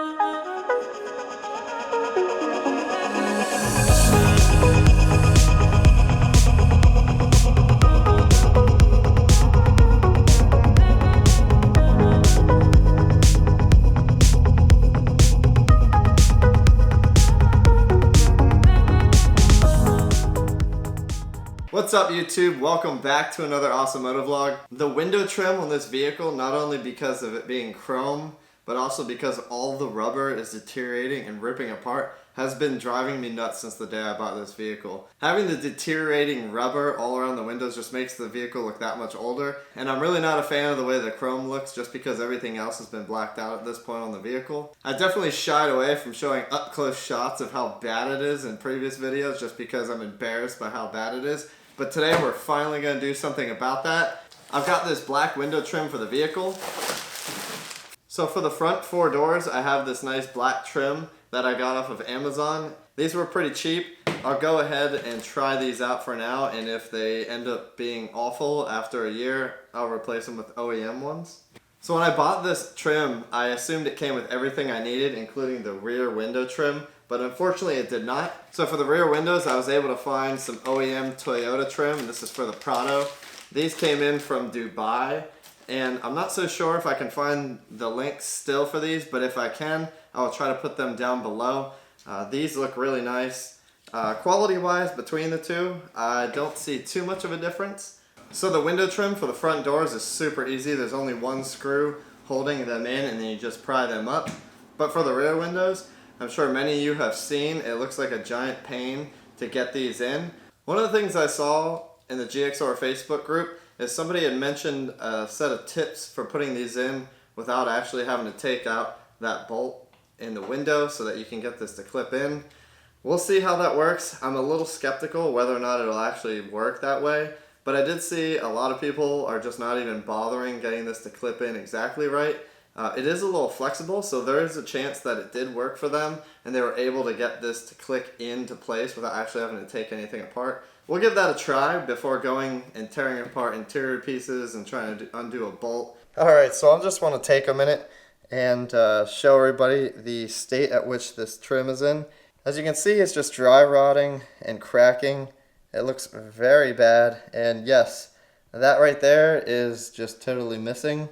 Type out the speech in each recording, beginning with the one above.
What's up YouTube? Welcome back to another awesome moto vlog. The window trim on this vehicle, not only because of it being chrome, but also because all the rubber is deteriorating and ripping apart, has been driving me nuts since the day I bought this vehicle. Having the deteriorating rubber all around the windows just makes the vehicle look that much older, and I'm really not a fan of the way the chrome looks just because everything else has been blacked out at this point on the vehicle. I definitely shied away from showing up close shots of how bad it is in previous videos just because I'm embarrassed by how bad it is. But today we're finally going to do something about that. I've got this black window trim for the vehicle. So for the front four doors, I have this nice black trim that I got off of Amazon. These were pretty cheap. I'll go ahead and try these out for now, and if they end up being awful after a year, I'll replace them with OEM ones. So when I bought this trim, I assumed it came with everything I needed, including the rear window trim. But unfortunately it did not. So for the rear windows, I was able to find some OEM Toyota trim, and this is for the Prado. These came in from Dubai, and I'm not so sure if I can find the links still for these, but if I can, I'll try to put them down below. These look really nice. Quality-wise, between the two, I don't see too much of a difference. So the window trim for the front doors is super easy. There's only one screw holding them in, and then you just pry them up. But for the rear windows, I'm sure many of you have seen, it looks like a giant pain to get these in. One of the things I saw in the GX4 Facebook group is somebody had mentioned a set of tips for putting these in without actually having to take out that bolt in the window so that you can get this to clip in. We'll see how that works. I'm a little skeptical whether or not it'll actually work that way, but I did see a lot of people are just not even bothering getting this to clip in exactly right. It is a little flexible, so there is a chance that it did work for them and they were able to get this to click into place without actually having to take anything apart. We'll give that a try before going and tearing apart interior pieces and trying to undo a bolt. Alright, so I just want to take a minute and show everybody the state at which this trim is in. As you can see, it's just dry rotting and cracking. It looks very bad, and yes, that right there is just totally missing.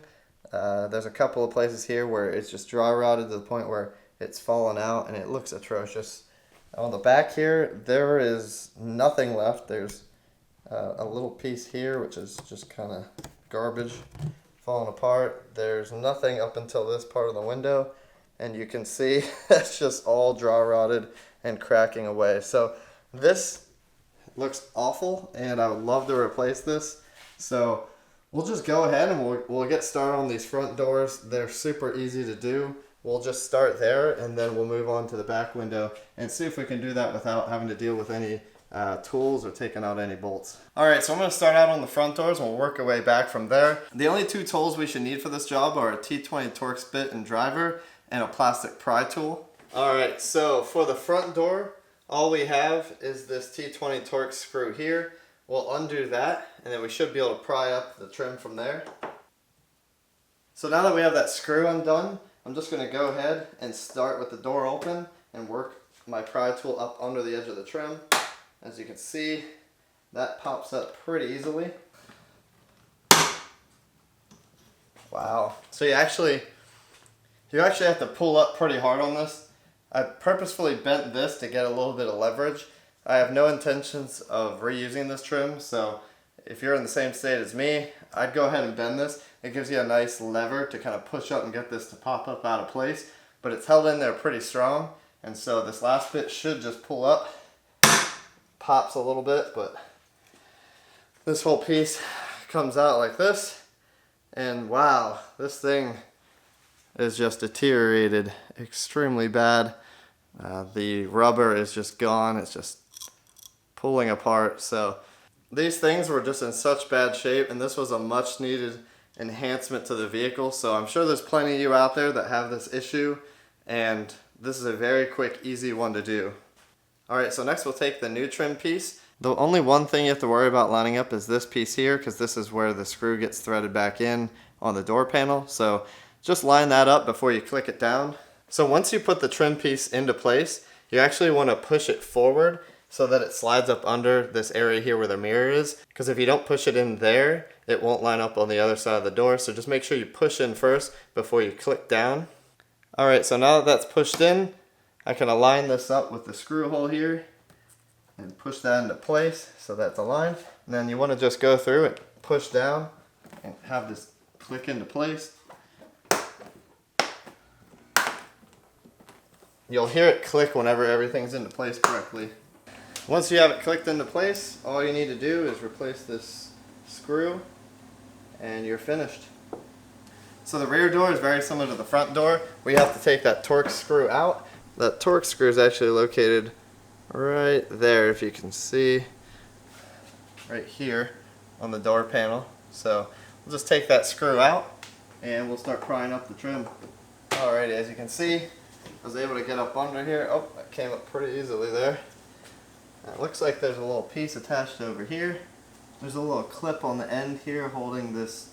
There's a couple of places here where it's just dry rotted to the point where it's fallen out and it looks atrocious. On the back here, there is nothing left. There's a little piece here which is just kind of garbage, falling apart. There's nothing up until this part of the window, and you can see it's just all dry rotted and cracking away. So this looks awful, and I would love to replace this. So we'll just go ahead and we'll get started on these front doors. They're super easy to do. We'll just start there, and then we'll move on to the back window and see if we can do that without having to deal with any tools or taking out any bolts. Alright, so I'm going to start out on the front doors and we'll work our way back from there. The only two tools we should need for this job are a T20 Torx bit and driver and a plastic pry tool. Alright, so for the front door, all we have is this T20 Torx screw here. We'll undo that, and then we should be able to pry up the trim from there. So now that we have that screw undone, I'm just going to go ahead and start with the door open and work my pry tool up under the edge of the trim. As you can see, that pops up pretty easily. Wow. So you actually have to pull up pretty hard on this. I purposefully bent this to get a little bit of leverage. I have no intentions of reusing this trim, so if you're in the same state as me, I'd go ahead and bend this. It gives you a nice lever to kind of push up and get this to pop up out of place, but it's held in there pretty strong, and so this last bit should just pull up. Pops a little bit, but this whole piece comes out like this, and wow, this thing is just deteriorated extremely bad. The rubber is just gone. It's just pulling apart. So these things were just in such bad shape, and this was a much needed enhancement to the vehicle. So I'm sure there's plenty of you out there that have this issue, and this is a very quick, easy one to do. Alright, so next we'll take the new trim piece. The only one thing you have to worry about lining up is this piece here, because this is where the screw gets threaded back in on the door panel. So just line that up before you click it down. So once you put the trim piece into place, you actually want to push it forward so that it slides up under this area here where the mirror is. Because if you don't push it in there, it won't line up on the other side of the door. So just make sure you push in first before you click down. Alright, so now that that's pushed in, I can align this up with the screw hole here and push that into place so that's aligned. And then you want to just go through and push down and have this click into place. You'll hear it click whenever everything's into place correctly. Once you have it clicked into place, all you need to do is replace this screw and you're finished. So the rear door is very similar to the front door. We have to take that Torx screw out. That Torx screw is actually located right there, if you can see, right here on the door panel. So we'll just take that screw out and we'll start prying up the trim. Alrighty, as you can see, I was able to get up under here. Oh, that came up pretty easily there. It looks like there's a little piece attached over here. There's a little clip on the end here holding this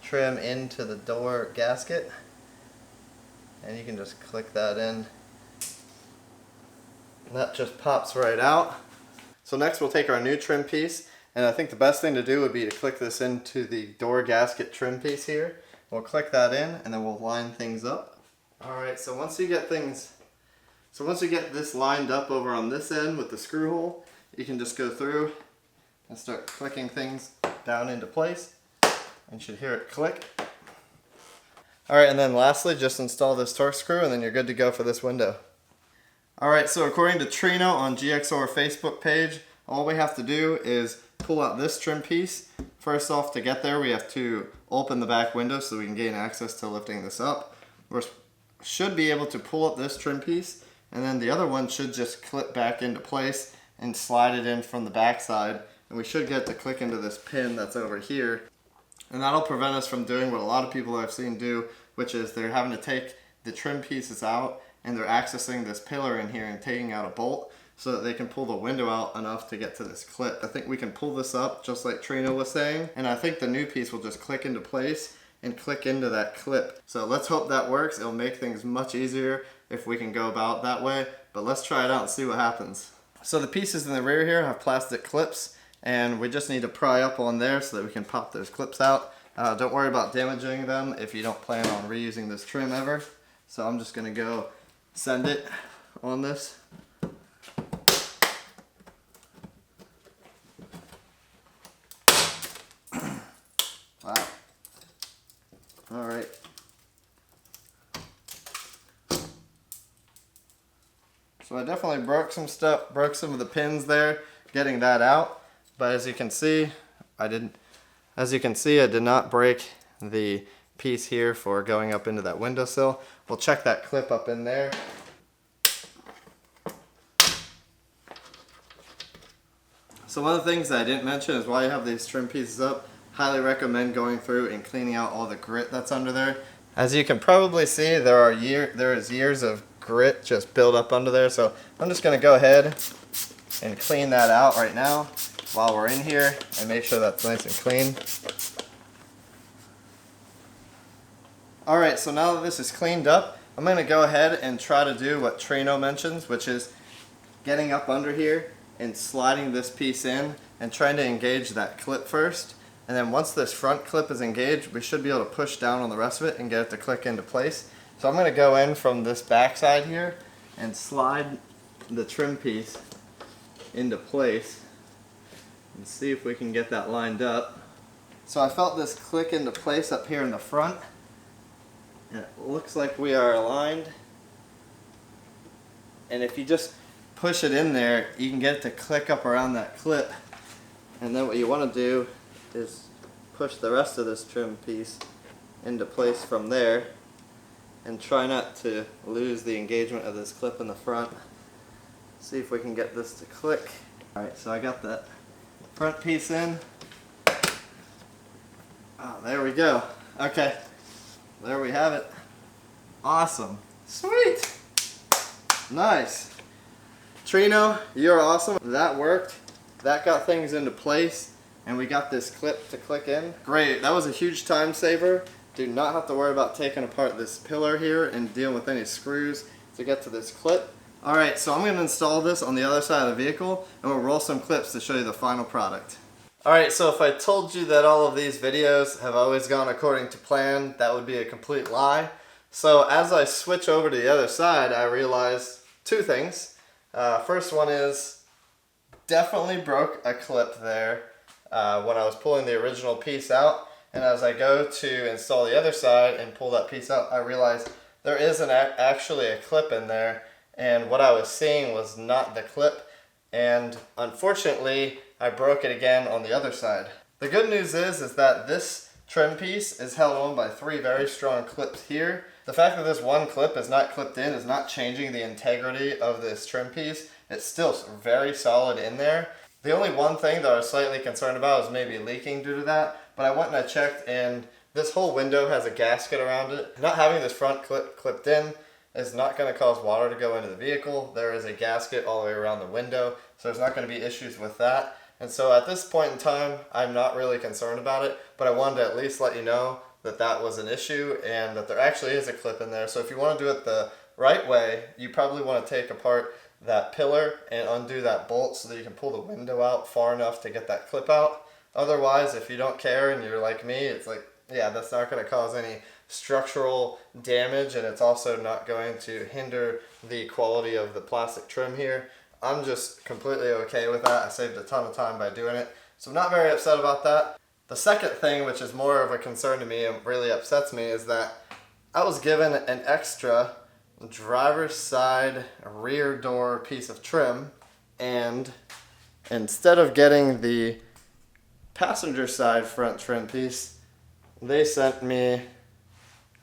trim into the door gasket. And you can just click that in. And that just pops right out. So next we'll take our new trim piece. And I think the best thing to do would be to click this into the door gasket trim piece here. We'll click that in and then we'll line things up. Alright, so once you get this lined up over on this end with the screw hole, you can just go through and start clicking things down into place. And you should hear it click. Alright, and then lastly, just install this Torx screw and then you're good to go for this window. Alright, so according to Trino on GX4 Facebook page, all we have to do is pull out this trim piece. First off, to get there, we have to open the back window so we can gain access to lifting this up. We should be able to pull up this trim piece, and then the other one should just clip back into place and slide it in from the back side. And we should get to click into this pin that's over here. And that'll prevent us from doing what a lot of people I've seen do, which is they're having to take the trim pieces out and they're accessing this pillar in here and taking out a bolt so that they can pull the window out enough to get to this clip. I think we can pull this up just like Trino was saying, and I think the new piece will just click into place and click into that clip. So let's hope that works. It'll make things much easier if we can go about that way, but let's try it out and see what happens. So the pieces in the rear here have plastic clips, and we just need to pry up on there so that we can pop those clips out. Don't worry about damaging them if you don't plan on reusing this trim ever. So I'm just gonna go send it on this. Wow. Alright. So I definitely broke some stuff, broke some of the pins there, getting that out. But as you can see, I did not break the piece here for going up into that windowsill. We'll check that clip up in there. So one of the things that I didn't mention is while you have these trim pieces up, highly recommend going through and cleaning out all the grit that's under there. As you can probably see, there is years of grit just built up under there. So I'm just going to go ahead and clean that out right now while we're in here and make sure that's nice and clean. Alright, so now that this is cleaned up, I'm going to go ahead and try to do what Trino mentions, which is getting up under here and sliding this piece in and trying to engage that clip first. And then once this front clip is engaged, we should be able to push down on the rest of it and get it to click into place. So I'm going to go in from this back side here and slide the trim piece into place and see if we can get that lined up. So I felt this click into place up here in the front. And it looks like we are aligned. And if you just push it in there, you can get it to click up around that clip. And then what you want to do is push the rest of this trim piece into place from there and try not to lose the engagement of this clip in the front. See if we can get this to click. Alright, so I got that front piece in. Oh, there we go. Okay, there we have it. Awesome. Sweet. Nice. Trino, you're awesome. That worked. That got things into place. And we got this clip to click in. Great, that was a huge time saver. do not have to worry about taking apart this pillar here and dealing with any screws to get to this clip. Alright, so I'm going to install this on the other side of the vehicle and we'll roll some clips to show you the final product. Alright, so if I told you that all of these videos have always gone according to plan, that would be a complete lie. So as I switch over to the other side, I realized two things. First one is, definitely broke a clip there when I was pulling the original piece out. And as I go to install the other side and pull that piece out, I realized there isn't actually a clip in there. And what I was seeing was not the clip. And unfortunately, I broke it again on the other side. The good news is that this trim piece is held on by 3 very strong clips here. The fact that this one clip is not clipped in is not changing the integrity of this trim piece. It's still very solid in there. The only one thing that I was slightly concerned about is maybe leaking due to that, but I went and I checked and this whole window has a gasket around it. Not having this front clip clipped in is not going to cause water to go into the vehicle. There is a gasket all the way around the window, so there's not going to be issues with that. And so at this point in time, I'm not really concerned about it, but I wanted to at least let you know that that was an issue and that there actually is a clip in there. So if you want to do it the right way, you probably want to take apart that pillar and undo that bolt so that you can pull the window out far enough to get that clip out. Otherwise, if you don't care and you're like me, it's like, yeah, that's not going to cause any structural damage, and it's also not going to hinder the quality of the plastic trim here. I'm just completely okay with that. I saved a ton of time by doing it, so I'm not very upset about that. The second thing, which is more of a concern to me and really upsets me, is that I was given an extra driver's side rear door piece of trim, and instead of getting the passenger side front trim piece, they sent me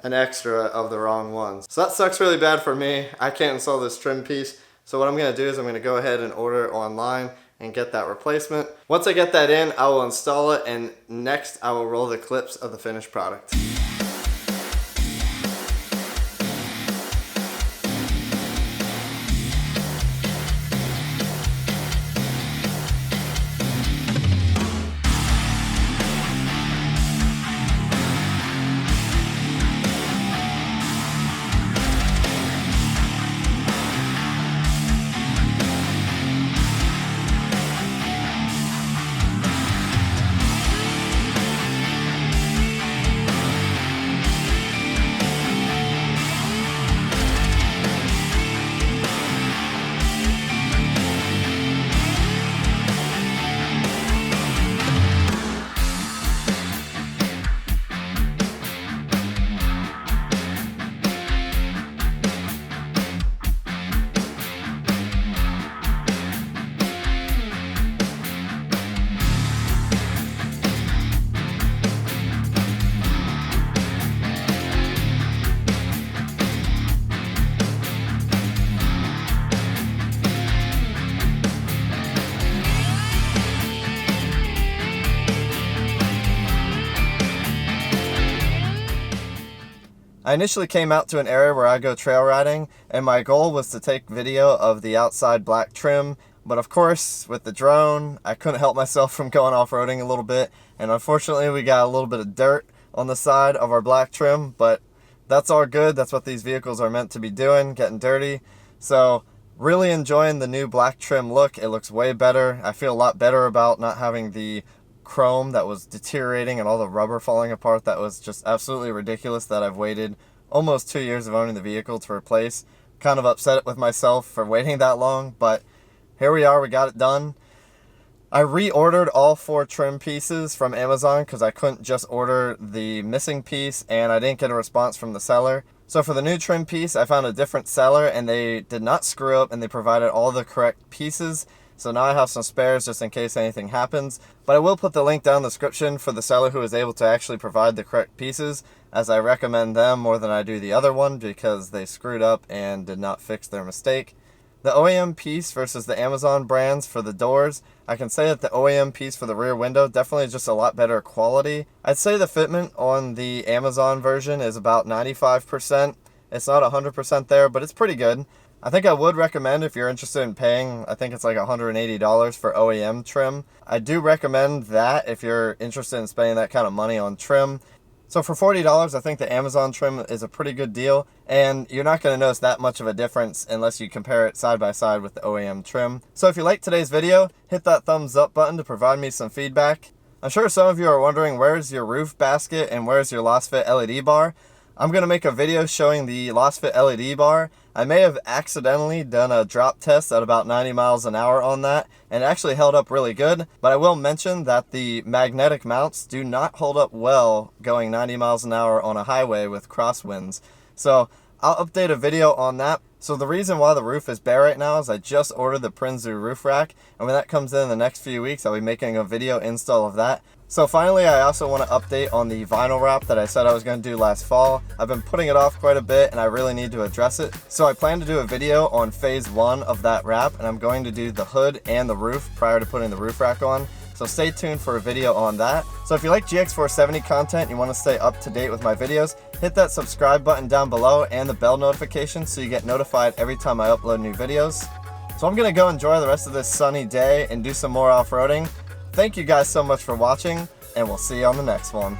an extra of the wrong ones. So that sucks really bad for me. I can't install this trim piece. So what I'm gonna do is I'm gonna go ahead and order it online and get that replacement. Once I get that in, I will install it, and next I will roll the clips of the finished product. I initially came out to an area where I go trail riding, and my goal was to take video of the outside black trim, but of course, with the drone, I couldn't help myself from going off-roading a little bit, and unfortunately we got a little bit of dirt on the side of our black trim, but that's all good. That's what these vehicles are meant to be doing, getting dirty. So really enjoying the new black trim look. It looks way better. I feel a lot better about not having the chrome that was deteriorating and all the rubber falling apart. That was just absolutely ridiculous that I've waited almost 2 years of owning the vehicle to replace. Kind of upset with myself for waiting that long, but here we are, we got it done. I reordered all 4 trim pieces from Amazon because I couldn't just order the missing piece, and I didn't get a response from the seller. So for the new trim piece, I found a different seller, and they did not screw up, and they provided all the correct pieces. So now I have some spares just in case anything happens. But I will put the link down in the description for the seller who was able to actually provide the correct pieces, as I recommend them more than I do the other one because they screwed up and did not fix their mistake. The OEM piece versus the Amazon brands for the doors, I can say that the OEM piece for the rear window definitely is just a lot better quality. I'd say the fitment on the Amazon version is about 95%. It's not 100% there, but it's pretty good. I think I would recommend, if you're interested in paying, I think it's like $180 for OEM trim. I do recommend that if you're interested in spending that kind of money on trim. So for $40, I think the Amazon trim is a pretty good deal, and you're not going to notice that much of a difference unless you compare it side by side with the OEM trim. So if you liked today's video, hit that thumbs up button to provide me some feedback. I'm sure some of you are wondering, where's your roof basket and where's your lost fit LED bar? I'm going to make a video showing the lost fit LED bar. I may have accidentally done a drop test at about 90 miles an hour on that, and it actually held up really good, but I will mention that the magnetic mounts do not hold up well going 90 miles an hour on a highway with crosswinds. So I'll update a video on that. So the reason why the roof is bare right now is I just ordered the Prinzu roof rack, and when that comes in the next few weeks, I'll be making a video install of that. So finally, I also want to update on the vinyl wrap that I said I was going to do last fall. I've been putting it off quite a bit and I really need to address it. So I plan to do a video on phase 1 of that wrap, and I'm going to do the hood and the roof prior to putting the roof rack on. So stay tuned for a video on that. So if you like GX470 content and you want to stay up to date with my videos, hit that subscribe button down below and the bell notification so you get notified every time I upload new videos. So I'm going to go enjoy the rest of this sunny day and do some more off-roading. Thank you guys so much for watching, and we'll see you on the next one.